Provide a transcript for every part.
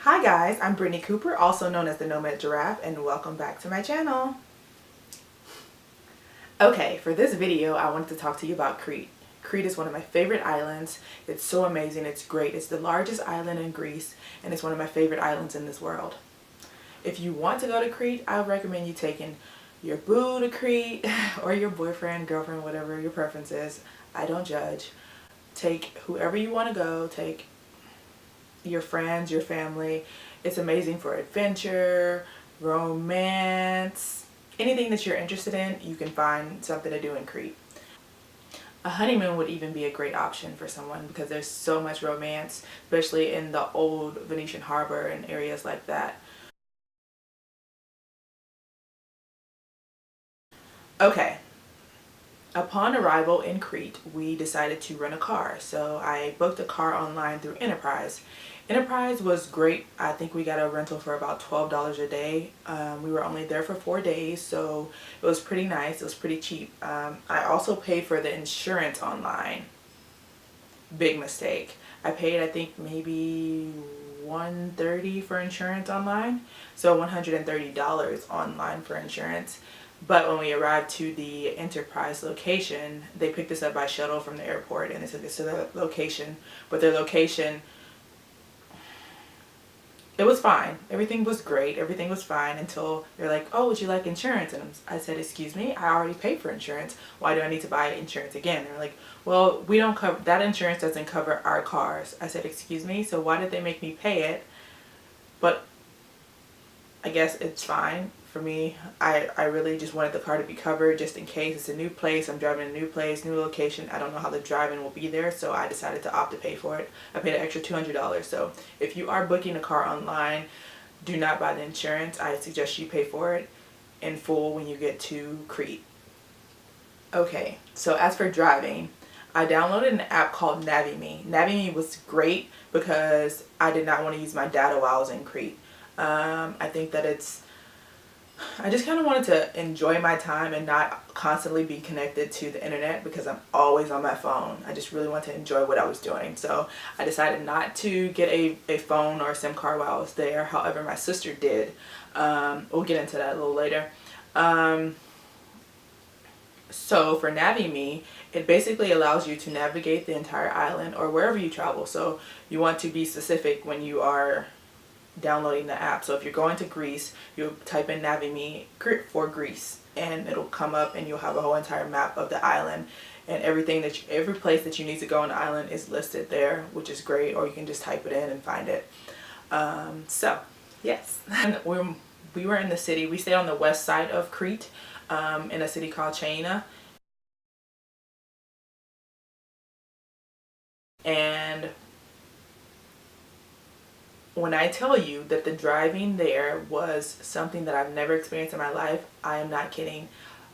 Hi guys, I'm Brittany Cooper, also known as the Nomad Giraffe, and welcome back to my channel. Okay, for this video I wanted to talk to you about Crete. Crete is one of my favorite islands. It's so amazing, it's great. It's the largest island in Greece, and it's one of my favorite islands in this world. If you want to go to Crete, I would recommend you taking your boo to Crete, or your boyfriend, girlfriend, whatever your preference is. I don't judge. Take whoever you want to go, take your friends, your family. It's amazing for adventure, romance, anything that you're interested in. You can find something to do in Crete. A honeymoon would even be a great option for someone because there's so much romance, especially in the Old Venetian Harbor and areas like that. Okay, upon arrival in Crete, we decided to rent a car. So I booked a car online through Enterprise. Enterprise was great. I think we got a rental for about $12 a day. We were only there for 4 days, so it was pretty nice. It was pretty cheap. I also paid for the insurance online. Big mistake. I paid, I think, maybe $130 for insurance online. So $130 online for insurance. But when we arrived to the Enterprise location, they picked us up by shuttle from the airport and they took us to the location. But their location, it was fine. Everything was great. Everything was fine until they're like, oh, would you like insurance? And I said, excuse me, I already paid for insurance. Why do I need to buy insurance again? They're like, well, we don't cover, that insurance doesn't cover our cars. I said, excuse me, so why did they make me pay it? But I guess it's fine for me. I really just wanted the car to be covered just in case. It's a new place. I'm driving a new place, new location. I don't know how the driving will be there, so I decided to opt to pay for it. I paid an extra $200. So if you are booking a car online, do not buy the insurance. I suggest you pay for it in full when you get to Crete. Okay, so as for driving, I downloaded an app called NaviMe. NaviMe was great because I did not want to use my data while I was in Crete. I think that I just kind of wanted to enjoy my time and not constantly be connected to the internet because I'm always on my phone. I just really wanted to enjoy what I was doing. So I decided not to get a phone or a SIM card while I was there. However, my sister did. We'll get into that a little later. So for NaviMe, it basically allows you to navigate the entire island or wherever you travel. So you want to be specific when you are downloading the app. So if you're going to Greece, you'll type in NaviMe for Greece and it'll come up and you'll have a whole entire map of the island, and everything every place that you need to go on the island is listed there, which is great. Or you can just type it in and find it. So yes, and we were in the city. We stayed on the west side of Crete, in a city called Crete. And when I tell you that the driving there was something that I've never experienced in my life, I am not kidding.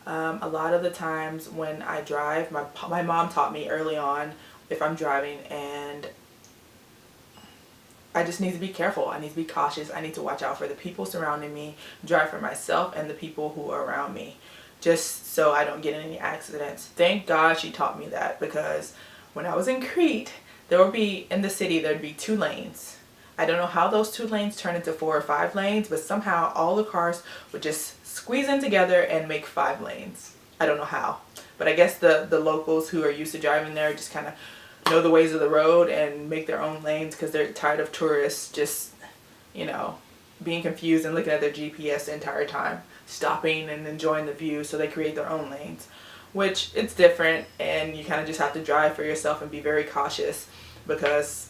A lot of the times when I drive, my mom taught me early on if I'm driving, and I just need to be careful. I need to be cautious. I need to watch out for the people surrounding me, drive for myself and the people who are around me, just so I don't get in any accidents. Thank God she taught me that, because when I was in Crete, in the city, there'd be 2 lanes. I don't know how those 2 lanes turn into 4 or 5 lanes, but somehow all the cars would just squeeze in together and make 5 lanes. I don't know how, but I guess the locals who are used to driving there just kind of know the ways of the road and make their own lanes because they're tired of tourists just, being confused and looking at their GPS the entire time, stopping and enjoying the view, so they create their own lanes, which it's different, and you kind of just have to drive for yourself and be very cautious because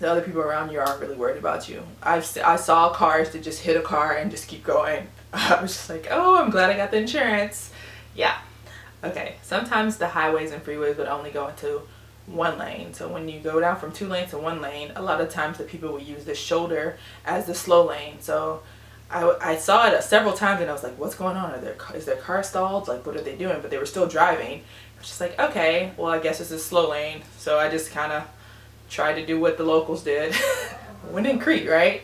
the other people around you aren't really worried about you. I saw cars that just hit a car and just keep going. I was just like, oh, I'm glad I got the insurance. Yeah. Okay, sometimes the highways and freeways would only go into 1 lane. So when you go down from 2 lanes to 1 lane, a lot of times the people will use the shoulder as the slow lane. So I saw it several times and I was like, what's going on? Is their car stalled? Like, what are they doing? But they were still driving. I was just like, okay, well, I guess it's a slow lane. So I just kind of tried to do what the locals did. When in Crete, right?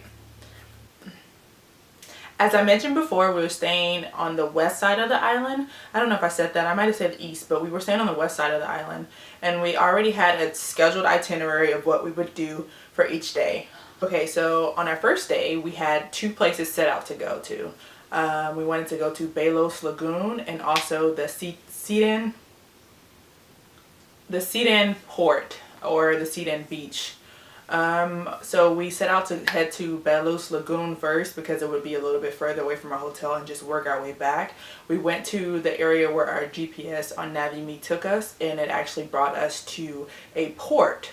As I mentioned before, we were staying on the west side of the island. I don't know if I said that. I might have said east, but we were staying on the west side of the island. And we already had a scheduled itinerary of what we would do for each day. Okay, so on our first day, we had two places set out to go to. We wanted to go to Balos Lagoon and also the Seaton Port, or the Seaton Beach. So we set out to head to Balos Lagoon first because it would be a little bit further away from our hotel and just work our way back. We went to the area where our GPS on NaviMe took us, and it actually brought us to a port.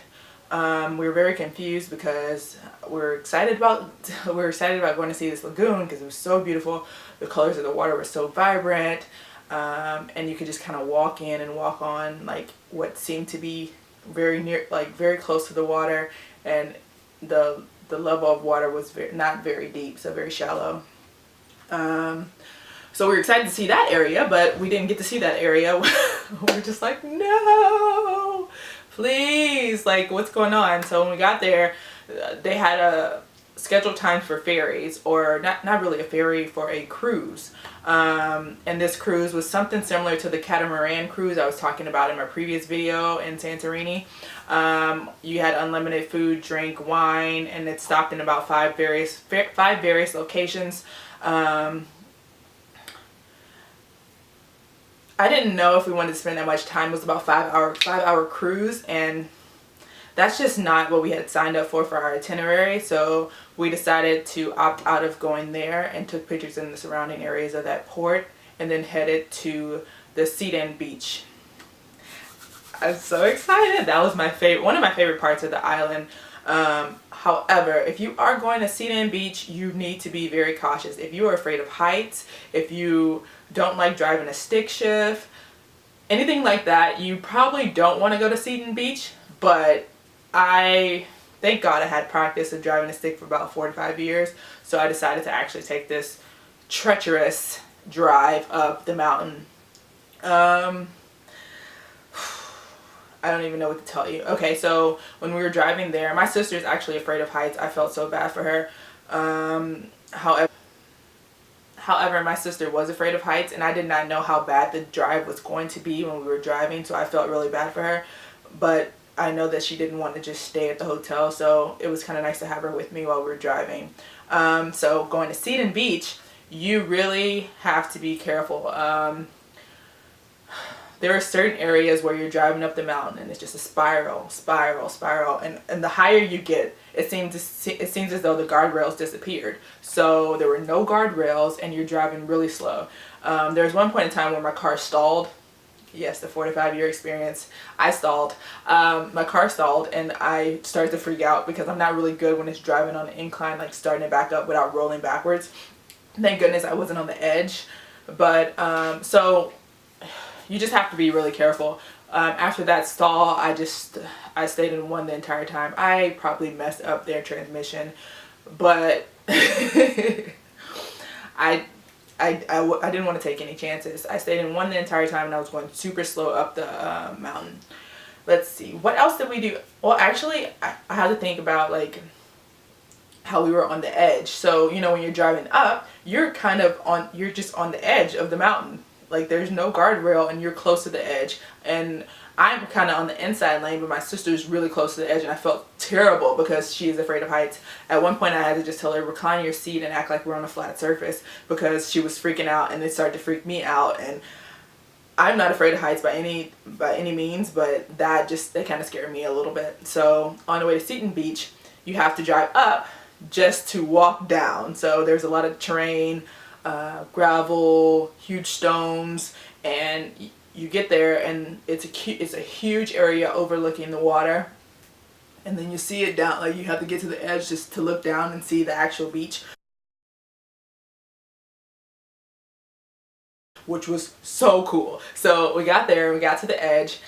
We were very confused because we're excited about going to see this lagoon because it was so beautiful. The colors of the water were so vibrant, and you could just kind of walk in and walk on like what seemed to be very near, like very close to the water, and the level of water was not very deep, so very shallow. So we were excited to see that area, but we didn't get to see that area. We were just like, no, please, like, what's going on? So when we got there, they had a scheduled time for ferries, or not really a ferry, for a cruise. And this cruise was something similar to the catamaran cruise I was talking about in my previous video in Santorini. You had unlimited food, drink, wine, and it stopped in about five various locations. I didn't know if we wanted to spend that much time. It was about 5 hour cruise, and that's just not what we had signed up for our itinerary. So we decided to opt out of going there and took pictures in the surrounding areas of that port, and then headed to the Seaton Beach. I'm so excited. That was one of my favorite parts of the island. However, if you are going to Seaton Beach, you need to be very cautious. If you are afraid of heights, if you don't like driving a stick shift, anything like that, you probably don't want to go to Seaton Beach. But thank God I had practice of driving a stick for about 4 to 5 years, so I decided to actually take this treacherous drive up the mountain. I don't even know what to tell you. Okay, so when we were driving there, my sister's actually afraid of heights. I felt so bad for her. However, my sister was afraid of heights, and I did not know how bad the drive was going to be when we were driving, so I felt really bad for her. But I know that she didn't want to just stay at the hotel, so it was kind of nice to have her with me while we were driving. So going to Seaton Beach, you really have to be careful. There are certain areas where you're driving up the mountain and it's just a spiral, and the higher you get, it seems as though the guardrails disappeared. So there were no guardrails and you're driving really slow. There was one point in time where my car stalled. Yes, the 4 to 5 year experience, I stalled. My car stalled, and I started to freak out because I'm not really good when it's driving on an incline, like starting it back up without rolling backwards. Thank goodness I wasn't on the edge. But so you just have to be really careful. After that stall, I stayed in one the entire time. I probably messed up their transmission, but I didn't want to take any chances. I stayed in one the entire time, and I was going super slow up the mountain. Let's see, what else did we do? Well, actually, I had to think about like how we were on the edge. So, you know, when you're driving up, you're just on the edge of the mountain. Like, there's no guardrail and you're close to the edge. And I'm kind of on the inside lane, but my sister's really close to the edge, and I felt terrible because she is afraid of heights. At one point I had to just tell her, recline your seat and act like we're on a flat surface, because she was freaking out, and it started to freak me out. And I'm not afraid of heights by any means, but that kind of scared me a little bit. So on the way to Seaton Beach, you have to drive up just to walk down. So there's a lot of terrain, gravel, huge stones, and you get there, and it's a huge area overlooking the water, and then you see it down, like you have to get to the edge just to look down and see the actual beach, which was so cool. So we got there, we got to the edge,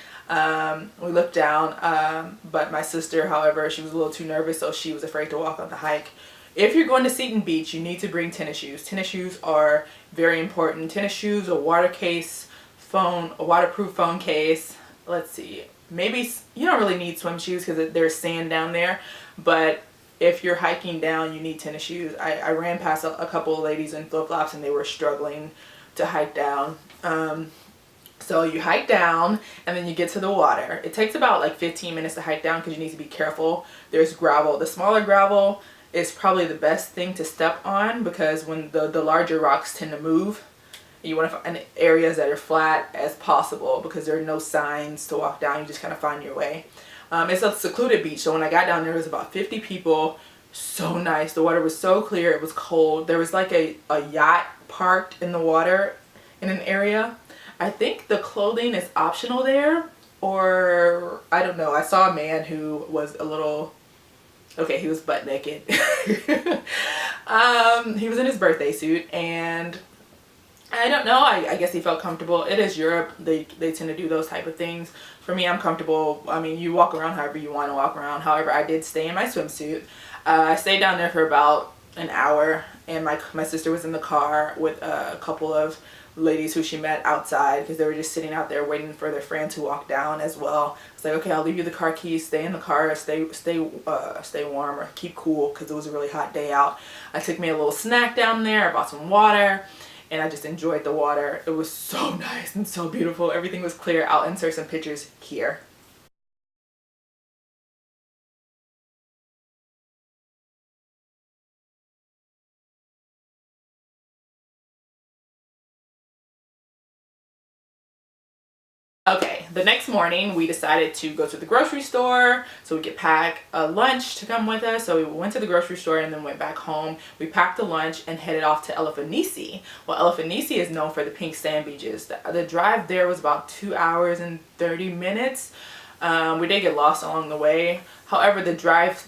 we looked down, but my sister, however, she was a little too nervous, so she was afraid to walk on the hike. If you're going to Seaton Beach, you need to bring tennis shoes. Tennis shoes are very important. Tennis shoes, a waterproof phone case. Let's see, maybe you don't really need swim shoes because there's sand down there, but if you're hiking down, you need tennis shoes. I ran past a couple of ladies in flip-flops, and they were struggling to hike down. So you hike down and then you get to the water. It takes about like 15 minutes to hike down because you need to be careful. There's gravel. The smaller gravel is probably the best thing to step on, because when the larger rocks tend to move, you want to find areas that are flat as possible because there are no signs to walk down. You just kind of find your way. It's a secluded beach, so when I got down there was about 50 people. So nice. The water was so clear. It was cold. There was like a yacht parked in the water in an area. I think the clothing is optional there, or I don't know. I saw a man who was a little, okay, he was butt naked. He was in his birthday suit, and I don't know, I guess he felt comfortable. It is Europe. They tend to do those type of things. For me, I'm comfortable. I mean, you walk around however you want to walk around. However, I did stay in my swimsuit. I stayed down there for about an hour, and my sister was in the car with a couple of ladies who she met outside because they were just sitting out there waiting for their friend to walk down as well. It's like, okay, I'll leave you the car keys. Stay in the car. Stay warm or keep cool because it was a really hot day out. I took me a little snack down there. I bought some water. And I just enjoyed the water. It was so nice and so beautiful. Everything was clear. I'll insert some pictures here. Okay, the next morning we decided to go to the grocery store so we could pack a lunch to come with us. So we went to the grocery store and then went back home. We packed the lunch and headed off to Elafanisi. Well, Elafanisi is known for the pink sand beaches. The drive there was about 2 hours and 30 minutes. We did get lost along the way. However, the drive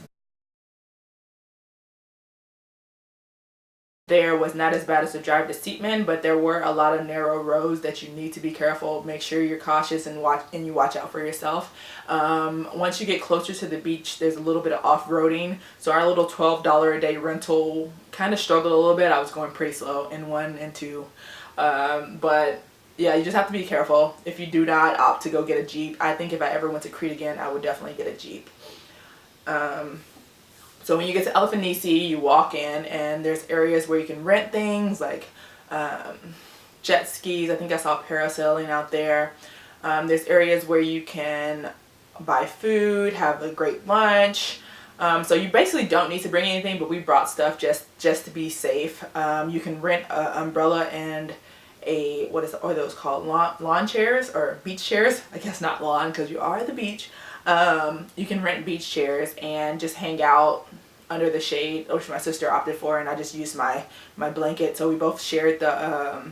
there was not as bad as the drive to Seatman, but there were a lot of narrow roads that you need to be careful. Make sure you're cautious and you watch out for yourself. Once you get closer to the beach, there's a little bit of off-roading. So our little $12 a day rental kind of struggled a little bit. I was going pretty slow in 1 and 2. But yeah, you just have to be careful. If you do not opt to go get a Jeep, I think if I ever went to Crete again, I would definitely get a Jeep. So when you get to Elafanisi, you walk in and there's areas where you can rent things like jet skis. I think I saw parasailing out there. There's areas where you can buy food, have a great lunch. So you basically don't need to bring anything, but we brought stuff just to be safe. You can rent an umbrella and what are those called? Lawn chairs or beach chairs? I guess not lawn because you are at the beach. You can rent beach chairs and just hang out under the shade, which my sister opted for, and I just used my blanket. So we both shared the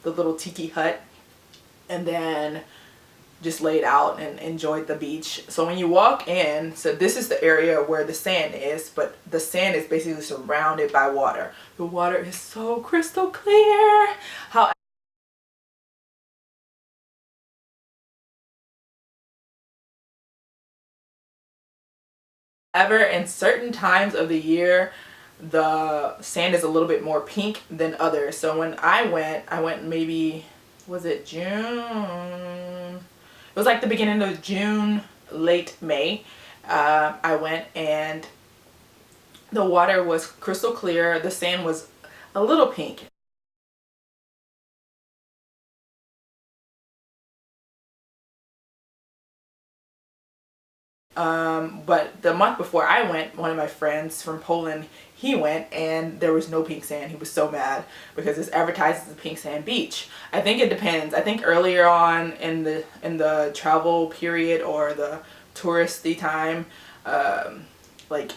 little tiki hut and then just laid out and enjoyed the beach. So when you walk in, so this is the area where the sand is, but the sand is basically surrounded by water. The water is so crystal clear. However, in certain times of the year, the sand is a little bit more pink than others. So when I went maybe, was it June? It was like the beginning of June, late May. I went and the water was crystal clear. The sand was a little pink. But the month before I went, one of my friends from Poland, he went and there was no pink sand. He was so mad because it's advertised as a pink sand beach. I think it depends. I think earlier on in the travel period or the touristy time, like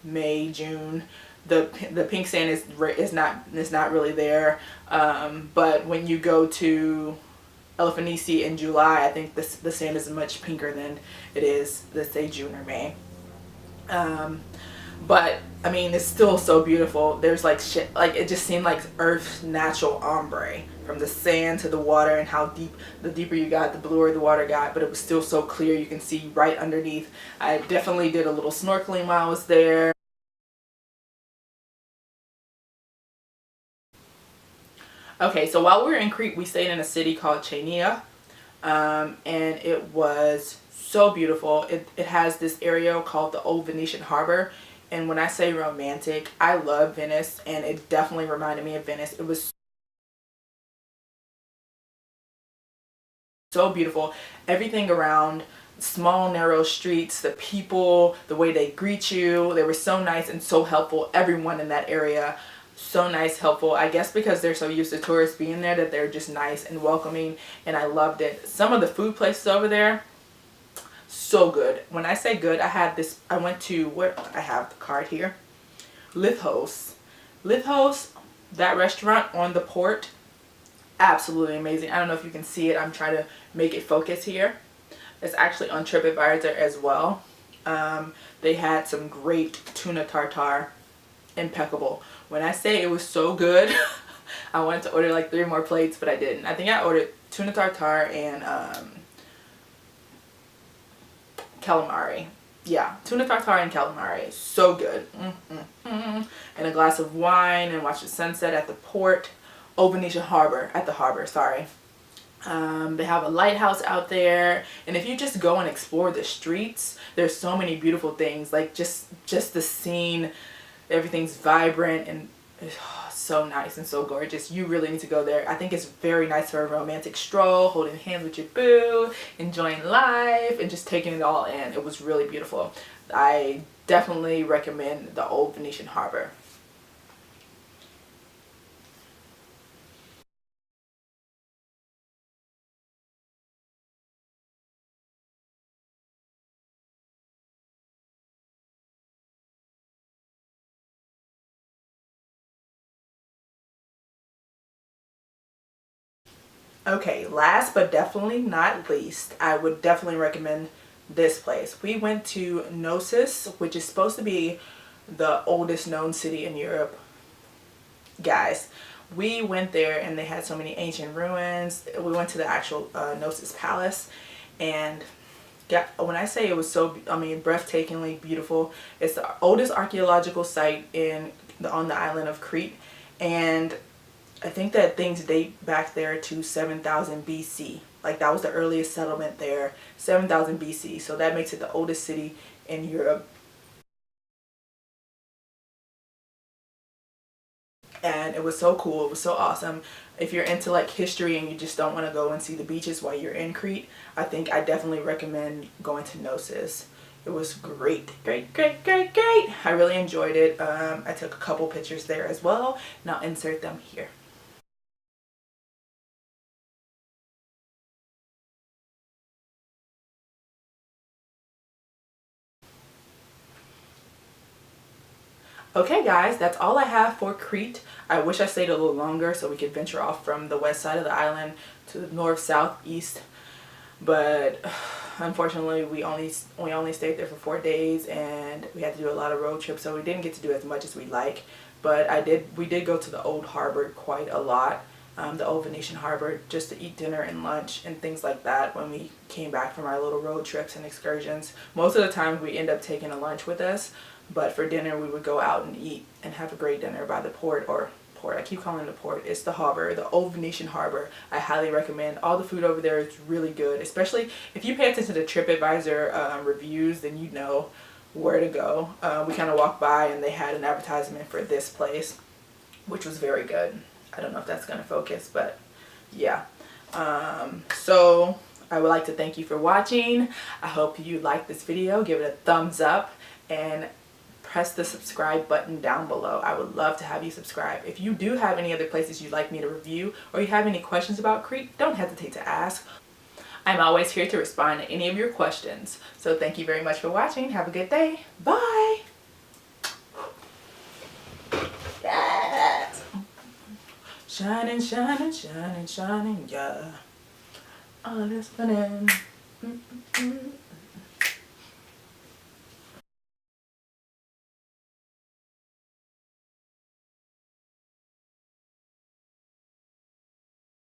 May, June, the pink sand is not really there. But when you go to Elafanisi in July, I think the sand is much pinker than it is, let's say, June or May. But I mean, it's still so beautiful. There's like shit, like it just seemed like Earth's natural ombre from the sand to the water, and how deep, the deeper you got, the bluer the water got, but it was still so clear you can see right underneath. I definitely did a little snorkeling while I was there. Okay, so while we were in Crete, we stayed in a city called Chania, and it was so beautiful. It has this area called the Old Venetian Harbor, and when I say romantic, I love Venice, and it definitely reminded me of Venice. It was So beautiful. Everything around, small narrow streets, the people, the way they greet you, they were so nice and so helpful. Everyone in that area, so nice, helpful. I guess because they're so used to tourists being there that they're just nice and welcoming, and I loved it. Some of the food places over there, so good. When I say good, I went to, where I have the card here, Lithos, that restaurant on the port, absolutely amazing. I don't know if you can see it. I'm trying to make it focus here. It's actually on TripAdvisor as well. They had some great tuna tartare, impeccable. When I say it was so good, I wanted to order like 3 more plates, but I didn't. I think I ordered tuna tartare and calamari. Yeah, tuna tartare and calamari. So good. And a glass of wine and watch the sunset at the port. Old Venetian Harbor, at the harbor, sorry. They have a lighthouse out there, and if you just go and explore the streets, there's so many beautiful things, like just the scene, everything's vibrant and so nice and so gorgeous. You really need to go there. I think it's very nice for a romantic stroll, holding hands with your boo, enjoying life, and just taking it all in. It was really beautiful. I definitely recommend the Old Venetian Harbor. Okay, last but definitely not least, I would definitely recommend this place. We went to Knossos, which is supposed to be the oldest known city in Europe. Guys, we went there and they had so many ancient ruins. We went to the actual Knossos Palace, and yeah, when I say it was so, I mean, breathtakingly beautiful. It's the oldest archaeological site on the island of Crete, and I think that things date back there to 7,000 BC. Like that was the earliest settlement there, 7,000 BC. So that makes it the oldest city in Europe. And it was so cool. It was so awesome. If you're into like history and you just don't want to go and see the beaches while you're in Crete, I definitely recommend going to Knossos. It was great, great, great, great, great. I really enjoyed it. I took a couple pictures there as well, and I'll insert them here. Okay guys, that's all I have for Crete. I wish I stayed a little longer so we could venture off from the west side of the island to the north, south, east. But unfortunately we only stayed there for 4 days, and we had to do a lot of road trips, so we didn't get to do as much as we like. But we did go to the old harbor quite a lot, the Old Venetian Harbor, just to eat dinner and lunch and things like that when we came back from our little road trips and excursions. Most of the time we end up taking a lunch with us, but for dinner we would go out and eat and have a great dinner by the port, or port, I keep calling it a port, it's the harbor, the Old Venetian Harbor. I highly recommend. All the food over there is really good, especially if you pay attention to TripAdvisor reviews, then you know where to go. We kind of walked by and they had an advertisement for this place, which was very good. I don't know if that's going to focus, but yeah. So I would like to thank you for watching. I hope you liked this video. Give it a thumbs up and press the subscribe button down below. I would love to have you subscribe. If you do have any other places you'd like me to review, or you have any questions about Crete, don't hesitate to ask. I'm always here to respond to any of your questions. So thank you very much for watching. Have a good day. Bye. Yes. Shining, shining, shining, shining, yeah. All is winning.